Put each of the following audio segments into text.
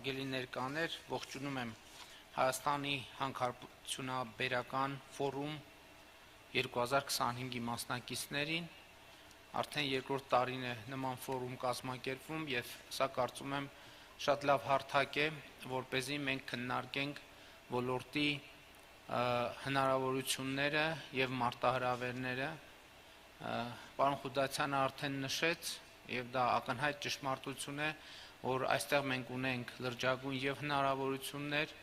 Հարգելի ներկաներ, ողջունում եմ Հայաստանի հանքարդյունաբերական ֆորում 2025-ի մասնակիցներին, արդեն երկրորդ տարին է նման ֆորում կազմակերպվում եւ սա կարծում եմ շատ լավ հարթակ է, որպեսզի մենք քննարկենք ոլորտի հնարավորությունները եւ մարտահրավերները։ Պարոն Խուդասյանը արդեն նշեց եւ դա ակնհայտ ճշմարտություն է, որ այստեղ մենք ունենք լրջագույն եւ հնարավորություններ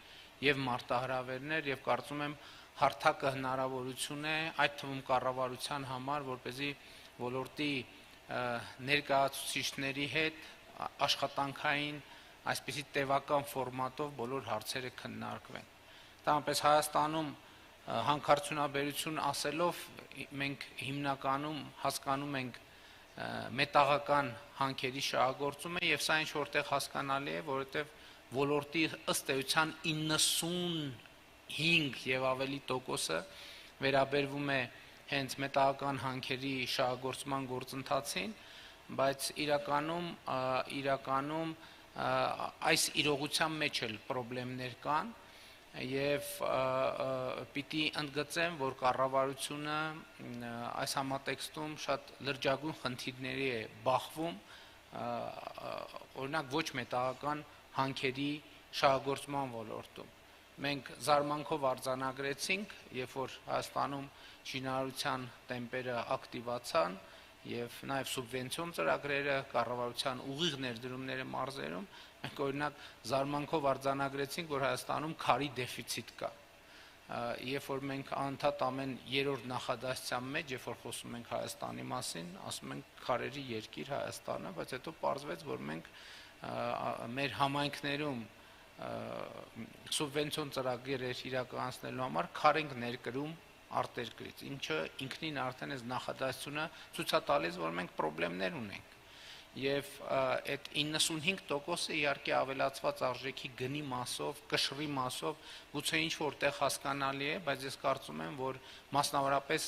եւ մարտահրավերներ եւ կարծում եմ հարթակը հնարավորություն է այդ թվում կառավարության համար, որպեսզի ոլորտի ներկայացուցիչների հետ աշխատանքային այսպիսի տևական ֆորմատով բոլոր հարցերը քննարկվեն։ Դրանպես Հայաստանում հանքարդյունաբերություն ասելով մենք հիմնականում հասկանում ենք մետաղական հանքերի շահագործումը եւ սա ինչ որտեղ հասկանալի է, որովհետեւ ոլորտի ըստ էության 95 եւ ավելի տոկոսը վերաբերվում է հենց մետաղական հանքերի շահագործման գործընթացին, բայց իրականում այս իրողության մեջ էլ խնդիրներ կան եւ պիտի ընդգծեմ, որ կառավարությունը այս համատեքստում շատ լրջագույն խնդիրների է բախվում, օրինակ ոչ մետաղական հանքերի շահագործման ոլորտում։ Մենք զարմանքով արձանագրեցինք, երբ որ Հայաստանում շինարարության տեմպերը ակտիվացան եւ նաեւ սուբվենցիոն ծրագրերը, կառավարության ուղիղ ներդրումները մարզերում, մենք օրինակ զարմանքով արձանագրեցինք, որ Հայաստանում քարի դեֆիցիտ կա։ Երբ որ մենք անդադ ամեն երրորդ նախադասության մեջ, երբ որ խոսում ենք Հայաստանի մասին, ասում ենք քարերի երկիր Հայաստանը, բայց հետո պարզվեց, որ մենք մեր համայնքներում սուբվենցիոն ծրագրեր իրականացնելու համար քար ենք ներկրում արտերկրից, ինչը ինքնին արդեն այս նախադասությունը ցույց է տալիս, որ մենք խնդիրներ ունենք։ Եվ այդ 95%-ը իհարկե ավելացված արժեքի գնի մասով, կշռի մասով գուցե ինչ որտեղ հասկանալի է, բայց ես կարծում եմ, որ մասնավորապես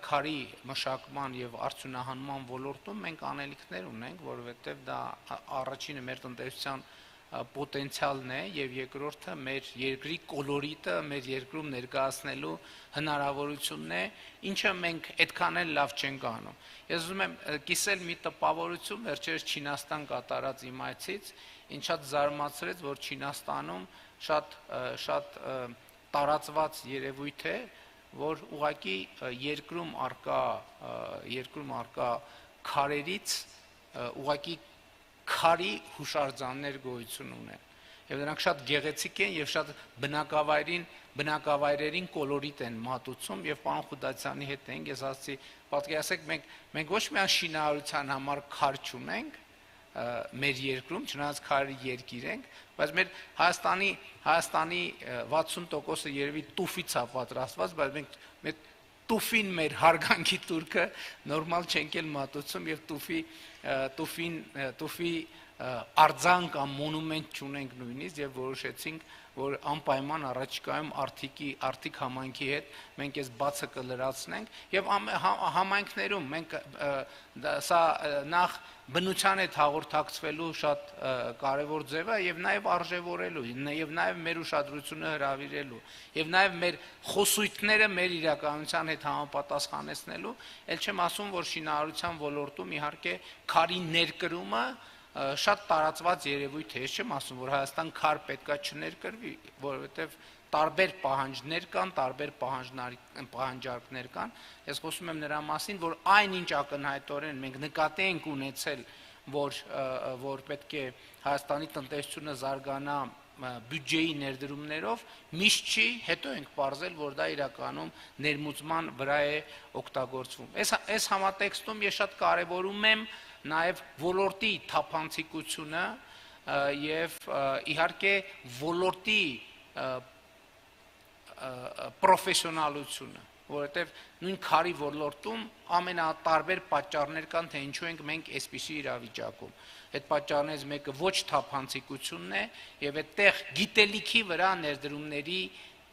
քարի մշակման եւ արդյունահանման ոլորտում մենք անելիքներ ունենք, որովհետեւ դա առաջինը մեր տնտեսության պոտենցիալն է եւ երկրորդը մեր երկրի կոլորիտը մեր երկրում ներկայացնելու հնարավորությունն է, ինչը մենք այդքան էլ լավ չենք անում։ Ես ուզում եմ կիսել մի տպավորություն վերջերս Չինաստան կատարած իմ այցից, ինչ շատ զարմացրեց, որ Չինաստանում շատ տարածված երևույթ է, որ ուղղակի երկրում արկա քարերից ուղղակի քարի հուշարձաններ գոյություն ունեն։ Եվ դրանք շատ գեղեցիկ են եւ շատ բնակավայրերին կոլորիտ են մատուցում եւ պարոն Խուդասյանի հետ ենք, ես ասացի, պատկերացեք մենք ոչ միայն շինարարության համար քար չունենք մեր երկրում, չնայած քարի երկիր ենք, բայց մեր Հայաստանի 60%-ը երևի տուֆից է պատրաստված, բայց մենք տուֆին մեր հարգանքի տուրքը նորմալ չենք էլ մատուցում եւ տուֆի արձան կամ մոնումենտ չունենք նույնիսկ եւ որոշեցինք, որ անպայման առաջիկայում Արթիկ համայնքի հետ մենք այս բացը կլրացնենք եւ համայնքներում մենք սա նախ բնության հետ հաղորդակցվելու շատ կարևոր ձև է եւ նաեւ արժեվորելու եւ նաեւ մեր ուշադրությունը հրավիրելու եւ նաեւ մեր խոսույթները մեր իրականության հետ համապատասխանեցնելու, ել չեմ ասում, որ շինարարության ոլորտում իհարկե քարի ներկրումը շատ տարածված երևույթ է, ես չեմ ասում, որ Հայաստան քար պետքա չներկրվի, որովհետեւ տարբեր պահանջներ կան, տարբեր պահանջարկներ կան, ես խոսում եմ նրա մասին, որ այնինչ ակնհայտորեն մենք նկատի ենք ունեցել, որ պետք է Հայաստանի տնտեսությունը զարգանա բյուջեի ներդրումներով, միշտ չի, հետո ենք պարզել, որ դա իրականում ներմուծման վրա է օգտագործվում։ Այս համատեքստում ես շատ կարևորում եմ նաև ոլորտի թափանցիկությունը եւ իհարկե ոլորտի պրոֆեսիոնալությունը, որովհետեւ նույն քարի ոլորտում ամենատարբեր պատճառներ կան, թե ինչու ենք մենք այսպիսի իրավիճակում։ Այդ պատճառներից մեկը ոչ թափանցիկությունն է եւ այդտեղ գիտելիքի վրա ներդրումների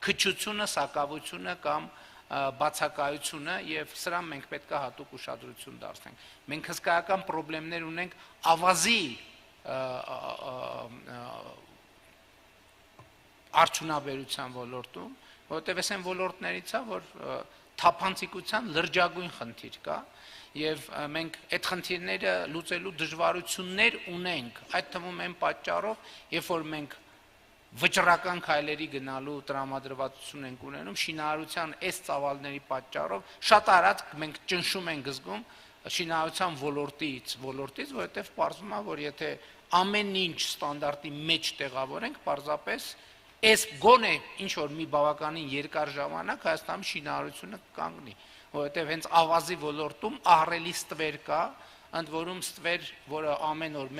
քչությունը, սակավությունը կամ բացակայությունը եւ սրան մենք պետք է հատուկ ուշադրություն դարձնենք։ Մենք հսկայական խնդիրներ ունենք ավազի արդյունաբերության ոլորտում, որովհետև այս այն ոլորտներից է, որ թափանցիկության լրջագույն խնդիր կա, եւ մենք այդ խնդիրները լուծելու դժվարություններ ունենք, այդ թվում այն պատճառով, երբ որ մենք վճռական քայլերի գնալու տրամադրվածություն ենք ունենում, շինարարության այս ծավալների պատճառով շատ արագ մենք ճնշում ենք զգում շինարարության ոլորտից, որովհետև պարզվում է, որ եթե ամեն ինչ ստանդարտի մեջ տեղավորենք, պարզապես այս գոնե ինչ որ մի բավականին երկար ժամանակ Հայաստանում շինարարությունը կանգնի, որովհետև հենց ավազի ոլորտում ահռելի ստվեր կա, ընդ որում ստվեր, որը ամեն օր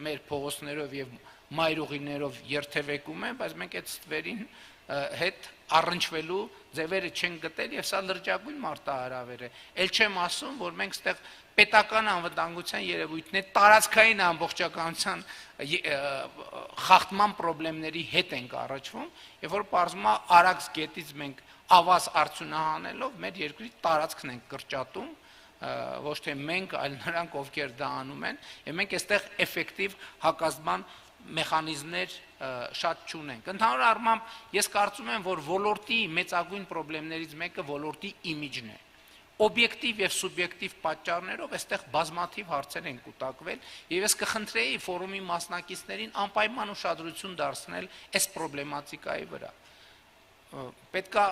մեր փողոցներով եւ մայրուղիներով երթևեկում են, բայց մենք այդ ստվերին հետ առնչվելու ձևերը չեն գտել եւ սա լրջագույն մարտահրավեր է։ Էլ չեմ ասում, որ մենք ստեղ պետական անվտանգության երևույթներ տարածքային ամբողջականության խախտման խնդիրների հետ ենք առաջվում, եւ որ պարզվում է Արաքս գետից մենք ավազ արդյունահանելով մեր երկրի տարածքն ենք կրճատում, ոչ թե մենք, այլ նրանք, ովքեր դա անում են, եւ մենք այստեղ էֆեկտիվ հակազդման մեխանիզմներ շատ չունենք։ Ընդհանուր առմամբ ես կարծում եմ, որ ոլորտի մեծագույն խնդիրներից մեկը ոլորտի իմիջն է։ Օբյեկտիվ եւ սուբյեկտիվ պատճառներով այստեղ բազմաթիվ հարցեր են կուտակվել, եւ ես կխնդրեի ֆորումի մասնակիցներին անպայման ուշադրություն դարձնել այս խնդրի վրա։ Պետք է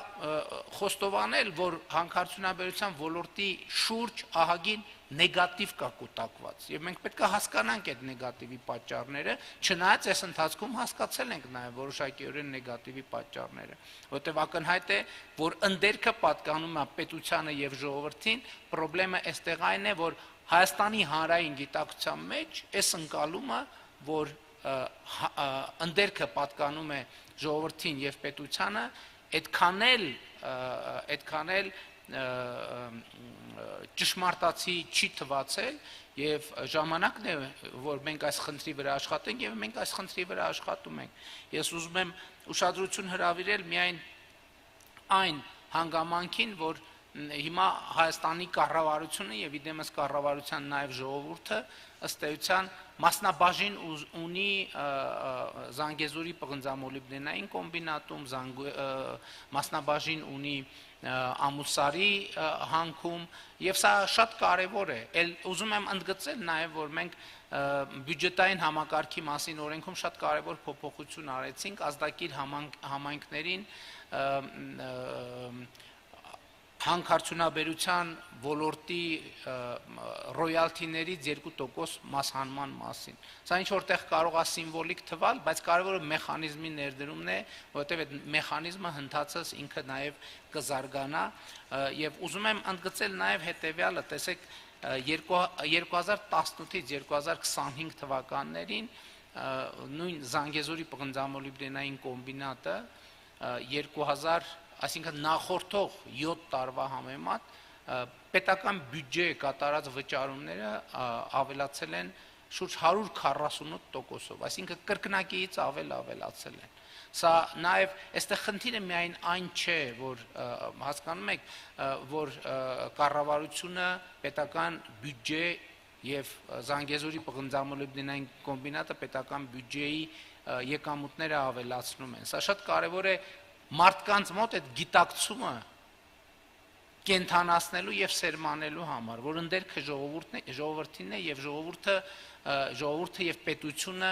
խոստովանել, որ հանքարդյունաբերության ոլորտի շուրջ ահագին նեգատիվ կա կուտակված, եւ մենք պետք է հասկանանք այդ նեգատիվի պատճառները, չնայած այս ընթացքում հասկացել ենք նաեւ որոշակիորեն նեգատիվի պատճառները, որտեղ ակնհայտ է, որ ընդերքը պատկանում է պետությանը եւ ժողովրդին, խնդրեմը այստեղ այն է, որ Հայաստանի հանրային գիտակցության մեջ այս ընկալումը, որ ընդերքը պատկանում է ժողովրդին եւ պետությանը, այդքան էլ ճշմարտացի չի թվացել եւ ժամանակն է, որ մենք այս խնդրի վրա աշխատենք եւ մենք այս խնդրի վրա աշխատում ենք։ Ես ուզում եմ ուշադրություն հրավիրել միայն այն հանգամանքին, որ հիմա Հայաստանի կառավարությունը եւ իդեմս կառավարության նաեւ ժողովուրդը ըստ էության մասնաբաժին ունի Զանգեզուրի պղնձամոլիբդենային կոմբինատում, մասնաբաժին ունի Ամուսարի հանքում եւ սա շատ կարեւոր է։ Էլ ուզում եմ ընդգծել նաեւ, որ մենք բյուջետային համակարգի մասին օրենքում շատ կարեւոր փոփոխություն արեցինք ազդակիր համայնքներին հանքարդյունաբերության ոլորտի ռոյալթիներից 2% մասհանման մասին։ Սա ինչ որտեղ կարող է սիմվոլիկ թվալ, բայց կարևորը մեխանիզմի ներդրումն է, որովհետև այդ մեխանիզմը հնդածս ինքը նաև կզարգանա եւ ուզում եմ ընդգծել նաև հետեւյալը, տեսեք 2018-ից 2025 թվականներին նույն Զանգեզուրի պղնձամոլիբդենային կոմբինատը 2000 այսինքն նախորդող 7 տարվա համեմատ պետական բյուջե կատարած վճարումները ավելացել են շուրջ 148%, այսինքն կրկնակիից ավելացել են։ Սա նաև այստեղ խնդիրը միայն այն չէ, որ հասկանում եք, որ կառավարությունը պետական բյուջե եւ Զանգեզուրի պղնձամոլիբդենային կոմբինատը պետական բյուջեի եկամուտները ավելացնում են։ Սա շատ կարեւոր է մարդկանց մոտ այդ գիտակցումը կենթանացնելու եւ սերմանելու համար, որ ընդերքը ժողովրդին է եւ ժողովուրդը եւ պետությունը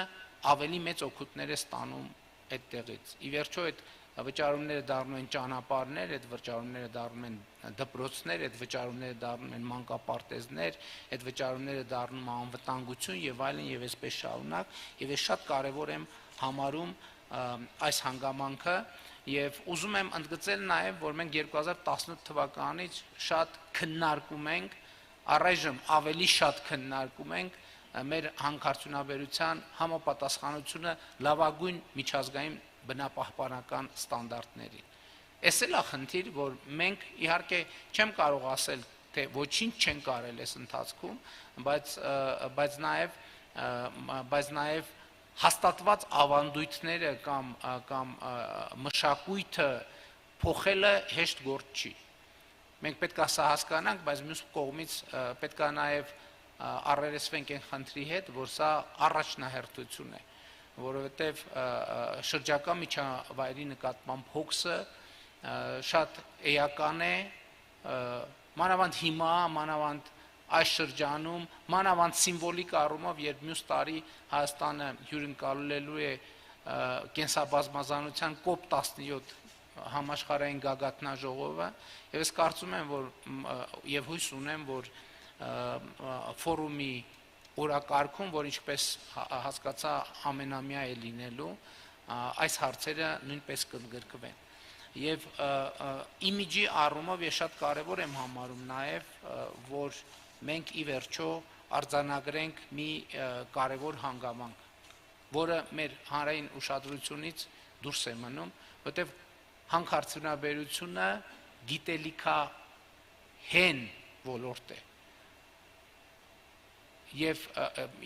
ավելի մեծ օգուտներ է ստանում այդտեղից։ Ի վերջո այդ վճարումները դառնում են ճանապարհներ, այդ վճարումները դառնում են դպրոցներ, այդ վճարումները դառնում են մանկապարտեզներ, այդ վճարումները դառնում են անվտանգություն եւ այլն եւ այսպես շարունակ, եւ ես շատ կարեւոր եմ համարում այս հանգամանքը Եվ ուզում եմ ընդգծել նաև, որ մենք 2018 թվականից շատ քննարկում ենք, առայժմ ավելի շատ քննարկում ենք մեր հանքարդյունաբերության համապատասխանությունը լավագույն միջազգային բնապահպանական ստանդարտներին։ Էս էլ է խնդիր, որ մենք իհարկե չեմ կարող ասել, թե ոչինչ չենք արել այս ընթացքում, բայց նաև հաստատված ավանդույթները կամ մշակույթը փոխելը հեշտ գործ չի։ Մենք պետք է սա հասկանանք, բայց մյուս կողմից պետք է նաև առերեսվենք այն խնդրի հետ, որ սա առաջնահերթություն է։ որովհետև շրջակա միջավայրի նկատմամբ հոգսը շատ էական է, մանավանդ հիմա, մանավանդ այս շրջանում, մանավանդ սիմվոլիկ առումով, երբ մյուս տարի Հայաստանը հյուրընկալելու է կենսաբազմազանության COP17 համաշխարհային գագաթնաժողովը, եւ ես կարծում եմ, որ եւ հույս ունեմ, որ ֆորումի օրակարգում, որ ինչպես հասկացա ամենամյա է լինելու, այս հարցերը նույնպես կընդգրկվեն։ Եվ իմիջի առումով ես շատ կարևոր եմ համարում նաև, որ մենք ի վերջո արձանագրենք մի կարևոր հանգամանք, որը մեր հանրային ուշադրությունից դուրս է մնում, որտեղ հանքարդյունաբերությունը գիտելիքահեն ոլորտ է։ Եվ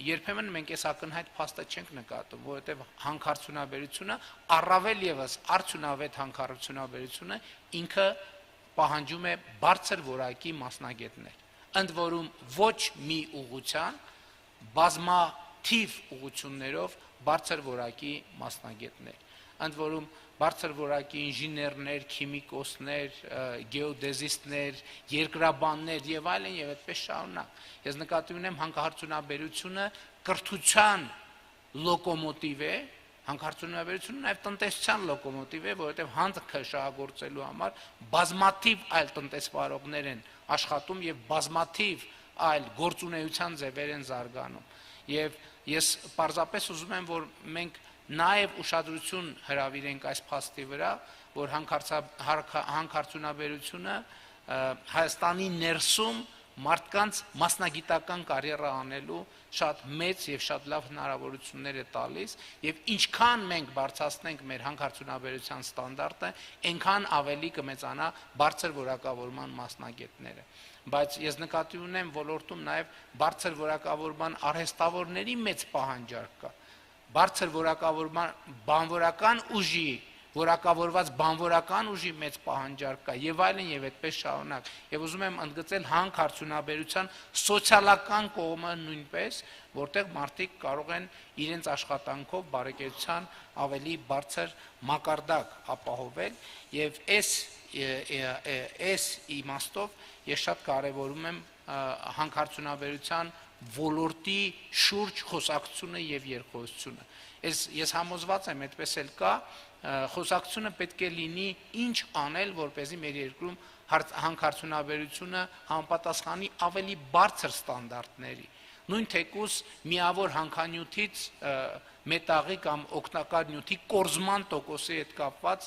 երբեմն մենք այս ակնհայտ փաստը չենք նկատում, որովհետև հանքարդյունաբերությունը, առավել ևս արդյունավետ հանքարդյունաբերությունը ինքը պահանջում է բարձր որակի մասնագետներ, ընդ որում ոչ մի ուղղության, բազմաթիվ ուղղություններով բարձր որակի մասնագետներ, ընդ որում բարձր որակի ինժեներներ, քիմիկոսներ, գեոդեզիստներ, երկրաբաններ եւ այլն եւ այդպես շարունակ։ Ես նկատի ունեմ հանքարդյունաբերությունը կրթության լոկոմոտիվ է, հանքարդյունաբերությունը նաեւ տնտեսության լոկոմոտիվ է, որովհետեւ հանքը շահագործելու համար բազմաթիվ այլ տնտեսվարողներ են աշխատում եւ բազմաթիվ այլ գործունեության ձևեր են զարգանում։ Եվ ես պարզապես ուզում եմ, որ մենք նաև ուշադրություն հրավիրենք այս փաստի վրա, որ հանքարդյունաբերությունը Հայաստանի ներսում մարդկանց մասնագիտական կարիերա անելու շատ մեծ եւ շատ լավ հնարավորություններ է տալիս, եւ ինչքան մենք բարձրացնենք մեր հանքարդյունաբերության ստանդարտը, այնքան ավելի կմեծանա բարձր որակավորման մասնագետները։ Բայց ես նկատի ունեմ ոլորտում նաև բարձր որակավորման արհեստավորների մեծ պահանջարկ կա, բարձր որակավորման բանվորական ուժի, որակավորված բանվորական ուժի մեծ պահանջարկ կա եւ այլն եւ այդպես շարունակ։ Եվ ուզում եմ ընդգծել հանքարդյունաբերության սոցիալական կողմը նույնպես, որտեղ մարդիկ կարող են իրենց աշխատանքով բարեկեցության ավելի բարձր մակարդակ ապահովել եւ այս իմաստով ես շատ կարևորում եմ հանքարդյունաբերության ոլորտի շուրջ խոսակցությունը եւ երկխոսությունը։ Ես համոզված եմ, այդպես էլ կա, խոսակցությունը պետք է լինի ինչ անել, որպեսզի մեր երկրում հանքարդյունաբերությունը համապատասխանի ավելի բարձր ստանդարտների։ Նույն թեկուզ միավոր հանքանյութից մետաղի կամ օգտակար նյութի կորզման տոկոսի հետ կապված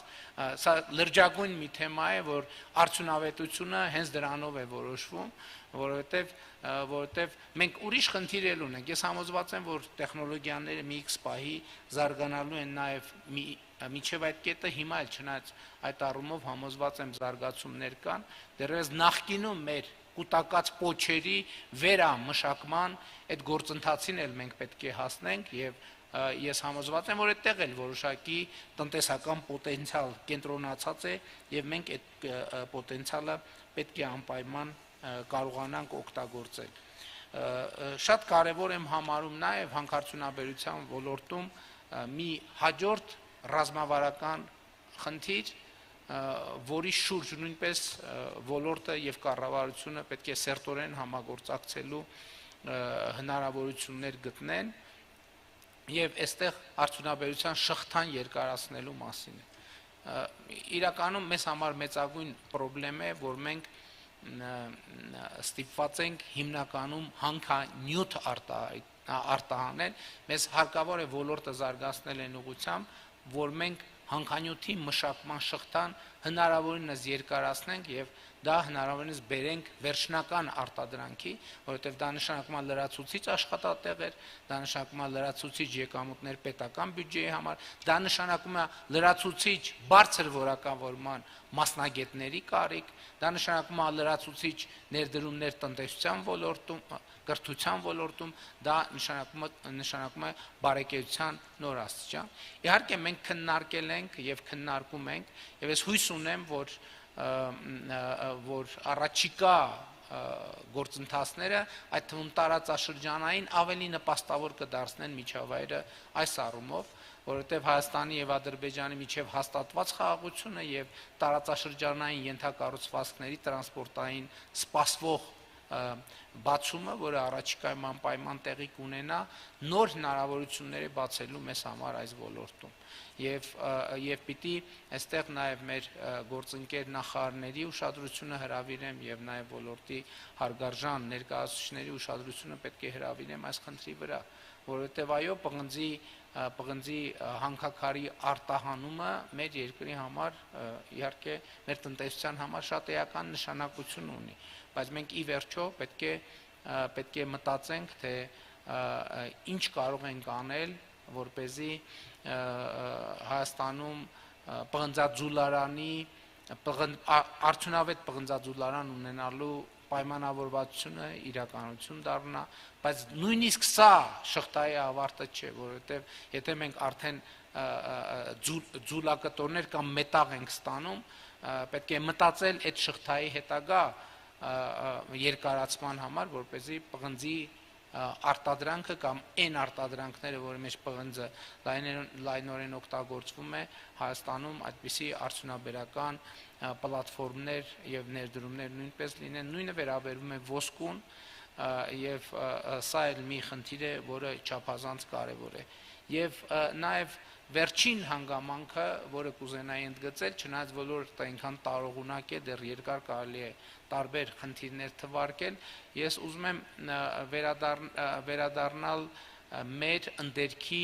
սա լրջագույն մի թեմա է, որ արդյունավետությունը հենց դրանով է որոշվում, որովհետև մենք ուրիշ խնդիր ունենք։ Ես համոզված եմ, որ տեխնոլոգիաները մի X պահի զարգանալու են նաև մինչև այդ կետը հիմա էլ չնայած այդ առումով համոզված եմ զարգացումներ կան, դեռևս նախկինում մեր կուտակած պոչերի վերամշակման այդ գործընթացին էլ մենք պետք է հասնենք եւ ես համոզված եմ, որ այդտեղ էլ որոշակի տնտեսական պոտենցիալ կենտրոնացած է եւ մենք այդ պոտենցիալը պետք է անպայման կարողանանք օգտագործել։ Շատ կարևոր եմ համարում նաեւ հանքարդյունաբերության ոլորտում մի հաջորդ ռազմավարական խնդիր, որի շուրջ նույնպես ոլորտը եւ կառավարությունը պետք է սերտորեն համագործակցելու հնարավորություններ գտնեն եւ այստեղ արդյունաբերության շղթան երկարացնելու մասին է։ Իրականում մեզ համար մեծագույն խնդրեմ է, որ մենք ստիպված ենք հիմնականում հանքանյութ արտահանել, մեզ հարկավոր է ոլորտը զարգացնել այն ուղղությամբ, որ մենք հանքանյութի մշակման շղթան հնարավորինս երկարացնենք եւ դա հնարավորինս բերենք վերջնական արտադրանքի, որովհետեւ դա նշանակում է լրացուցիչ աշխատատեղեր, դա նշանակում է լրացուցիչ եկամուտներ պետական բյուջեի համար, դա նշանակում է լրացուցիչ բարձր որակավորման մասնագետների կարիք, դա նշանակում է լրացուցիչ ներդրումներ տնտեսության ոլորտում, կրթության ոլորտում, դա նշանակում է բարեկեցության նոր աստիճան։ Իհարկե մենք քննարկել ենք եւ քննարկում ենք եւ ես հույս ունեմ, որ առաջիկա գործընթացները, այդ թվում տարածաշրջանային ավելի նպաստավոր կդարձնեն միջավայրը այս առումով, որովհետև Հայաստանի եւ Ադրբեջանի միջև հաստատված խաղաղությունը եւ տարածաշրջանային ենթակառուցվածքների տրանսպորտային սպասվող բացումը, որը առաջիկայում անպայման տեղի կունենա, նոր հնարավորություններ է բացելու մեզ համար այս ոլորտում։ Եվ պիտի այստեղ նաև մեր գործընկեր նախարարների ուշադրությունը հրավիրեմ եւ նաև ոլորտի հարգարժան ներկայացուցիչների ուշադրությունը պետք է հրավիրեմ այս խնդրի վրա, որովհետև այո, պղնձի հանքաքարի արտահանումը մեր երկրի համար, իհարկե մեր տնտեսության համար շատ էական նշանակություն ունի, բայց մենք ի վերջո պետք է մտածենք, թե ինչ կարող ենք անել, որպեսզի Հայաստանում պղնձաձուլարանի արդյունավետ պղնձաձուլարան ունենալու պայմանավորվածությունը իրականություն դառնա, բայց նույնիսկ սա շղթայի ավարտը չէ, որովհետև եթե մենք արդեն ձուլակտորներ կամ մետաղ ենք ստանում, պետք է մտածել այդ շղթայի հետագա երկարացման համար, որպեսզի պղնձի արտադրանքը կամ այն արտադրանքները, որի մեջ պղնձը լայնորեն օգտագործվում է, Հայաստանում այդպիսի արդյունաբերական պլատֆորմներ եւ ներդրումներ նույնպես լինեն, նույնը վերաբերում է ոսկուն եւ սա էլ մի խնդիր է, որը չափազանց կարեւոր է։ Եվ նաեւ վերջին հանգամանքը, որը կուզենայի ընդգծել, չնայած ոլորտը այնքան տարողունակ է, դեռ երկար կարելի է տարբեր խնդիրներ թվարկել, ես ուզում եմ վերադառնալ մեր ընդերքի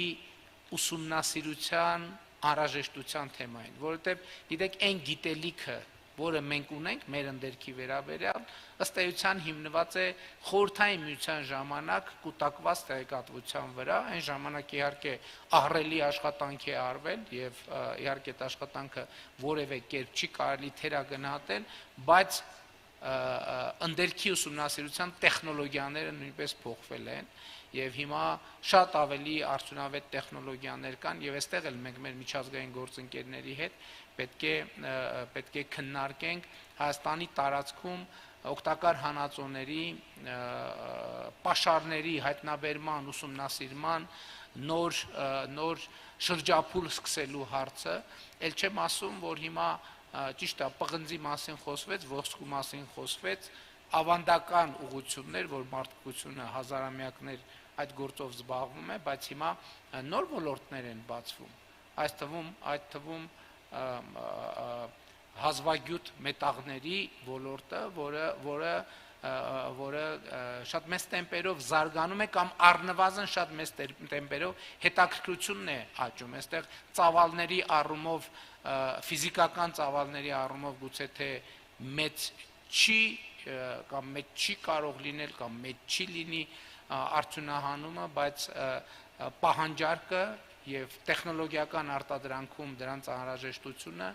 ուսումնասիրության անհրաժեշտության թեմային, որովհետև գիտեք, այն գիտելիքը, որը մենք ունենք մեր ընդերքի վերաբերյալ, ըստ էության հիմնված է խորհրդային միության ժամանակ կուտակված տեղեկատվության վրա, այն ժամանակ իհարկե ահռելի աշխատանք է արվել եւ իհարկե այդ աշխատանքը որևէ կերպ չի կարելի թերագնահատել, բայց ընդերքի ուսումնասիրության տեխնոլոգիաները նույնպես փոխվել են եւ հիմա շատ ավելի արդյունավետ տեխնոլոգիաներ կան եւ այստեղ էլ մենք մեր միջազգային գործընկերների հետ պետք է քննարկենք Հայաստանի տարածքում օգտակար հանածոների պաշարների հայտնաբերման, ուսումնասիրման նոր շրջափուլ սկսելու հարցը, ել չեմ ասում, որ հիմա ճիշտ է, պղնձի մասին խոսվեց, ոսկու մասին խոսվեց, ավանդական ուղղություններ, որ մարդկությունը հազարամյակներ այդ գործով զբաղվում է, բայց հիմա նոր ոլորտներ են բացվում, այդ թվում հազվագյուտ մետաղների ոլորտը, որը շատ մեծ տեմպերով զարգանում է կամ առնվազն շատ մեծ տեմպերով հետաքրքրությունն է աճում, այստեղ ծավալների առումով, ֆիզիկական ծավալների առումով գուցե թե մեծ չի կամ մեծ չի կարող լինել կամ մեծ չի լինի արդյունահանումը, բայց պահանջարկը եւ տեխնոլոգիական արտադրանքում դրանց անհրաժեշտությունը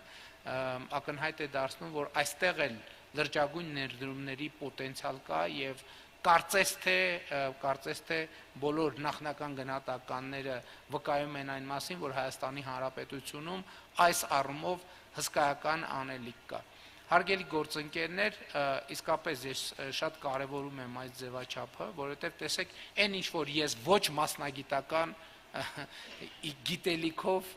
ակնհայտ է դարձնում, որ այստեղ էլ լրջագույն ներդրումների պոտենցիալ կա եւ կարծես թե բոլոր նախնական գնահատականները վկայում են այն մասին, որ Հայաստանի Հանրապետությունում այս առումով հսկայական անելիք կա։ Հարգելի գործընկերներ, իսկապես ես շատ կարևորում եմ այս ձևաչափը, որովհետև տեսեք, այն ինչ որ ես ոչ մասնագիտական գիտելիքով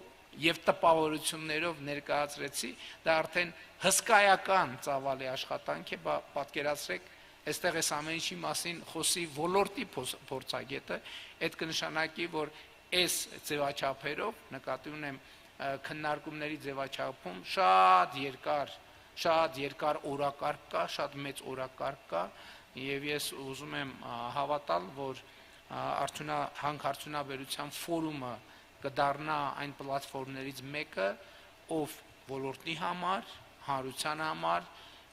եւ տպավորություններով ներկայացրեցի, դա արդեն հսկայական ծավալի աշխատանք է, պատկերացրեք, այստեղ էս ամեն ինչի մասին խոսի ոլորտի փորձագետը, այդ կնշանակի, որ այս ձևաչափերով, նկատի ունեմ քննարկումների ձևաչափում շատ երկար օրակարգ կա, շատ մեծ օրակարգ կա, եւ ես ուզում եմ հավատալ, որ հանքարդյունաբերության ֆորումը կդառնա այն պլատֆորմներից մեկը, ով ոլորտի համար, հանրության համար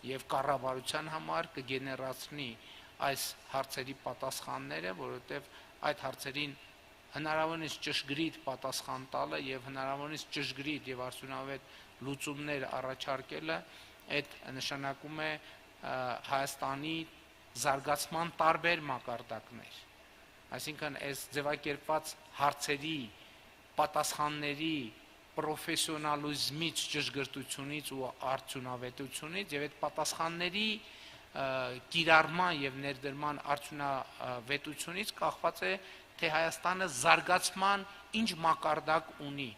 եւ կառավարության համար կգեներացնի այս հարցերի պատասխանները, որովհետեւ այդ հարցերին հնարավորինս ճշգրիտ պատասխան տալը եւ հնարավորինս ճշգրիտ եւ արդյունավետ լուծումներ առաջարկելը, այդ նշանակում է Հայաստանի զարգացման տարբեր մակարդակներ, այսինքն այս ձևակերպված հարցերի պատասխանների պրոֆեսիոնալիզմից, ճշգրտությունից ու արդյունավետությունից եւ այդ պատասխանների կիրառման եւ ներդրման արդյունավետությունից կախված է թե Հայաստանը զարգացման ինչ մակարդակ ունի։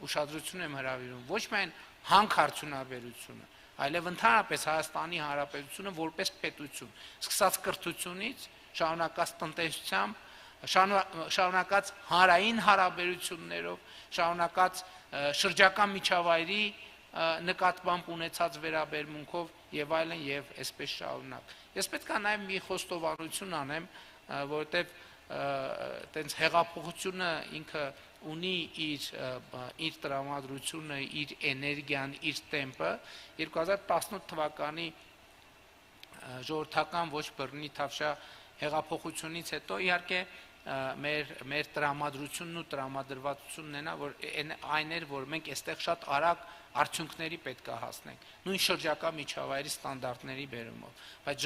Ուշադրություն եմ հրավիրում ոչ միայն հանքարդյունաբերությունը, այլև ընդհանրապես Հայաստանի Հանրապետությունը որպես պետություն, սկսած կրթությունից, շարունակած տնտեսությամբ, շարունակած հանրային հարաբերություններով, շարունակած շրջակա միջավայրի նկատմամբ ունեցած վերաբերմունքով եւ այլն եւ այսպես շարունակ։ Ես պետք է նաեւ մի խոստովանություն անեմ, որովհետեւ տենց հեղափոխությունը ինքը ունի իր տրամադրությունը, իր էներգիան, իր տեմպը 2018 թվականի ժողովրդական ոչ բռնի թավշյա հեղափոխությունից հետո իհարկե մեր տրամադրությունն ու տրամադրվածությունն այն էր, որ մենք այստեղ շատ արագ արդյունքների պետք է հասնենք, նույն շրջակա միջավայրի ստանդարտների բերումով, բայց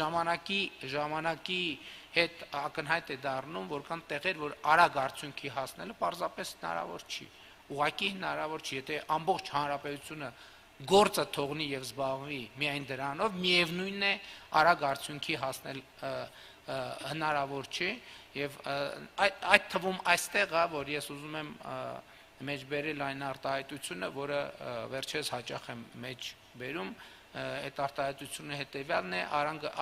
ժամանակի հետ ակնհայտ է դառնում, որ կան տեղեր, որ արագ արդյունքի հասնելը պարզապես հնարավոր չի, ուղղակի հնարավոր չի, եթե ամբողջ հանրապետությունը գործը թողնի եւ զբաղվի միայն դրանով, միևնույնն է արագ արդյունքի հասնել հնարավոր չի եւ այդ թվում այստեղ է, որ ես ուզում եմ մեջբերել այն արտահայտությունը, որը վերջերս հաճախ եմ մեջ բերում, այդ արտահայտությունը հետեւյալն է,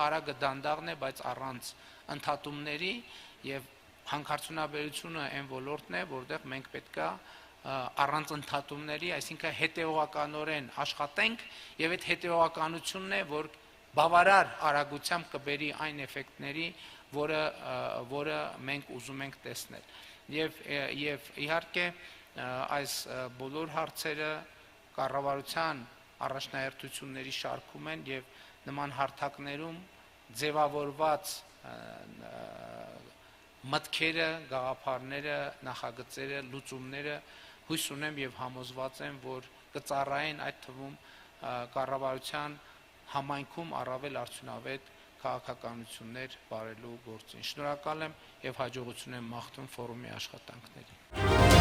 արագը դանդաղն է, բայց առանց ընդհատումների եւ հանքարդյունաբերությունը այն ոլորտն է, որտեղ մենք պետքա առանց ընդհատումների, այսինքն հետեւողականորեն աշխատենք եւ այդ հետեւողականությունն է, որ բավարար արագությամբ կբերի այն էֆեկտների, որը մենք ուզում ենք տեսնել։ Եվ իհարկե այս բոլոր հարցերը կառավարության առաջնահերթությունների շարքում են եւ նման հարթակներում ձևավորված մտքերը, գաղափարները, նախագծերը, լուծումները հույս ունեմ եւ համոզված եմ, որ կծառայեն այդ թվում կառավարության համայնքում առավել արդյունավետ քաղաքականություններ վարելու գործին։ Շնորհակալ եմ եւ հաջողություն եմ մաղթում ֆորումի աշխատանքներին։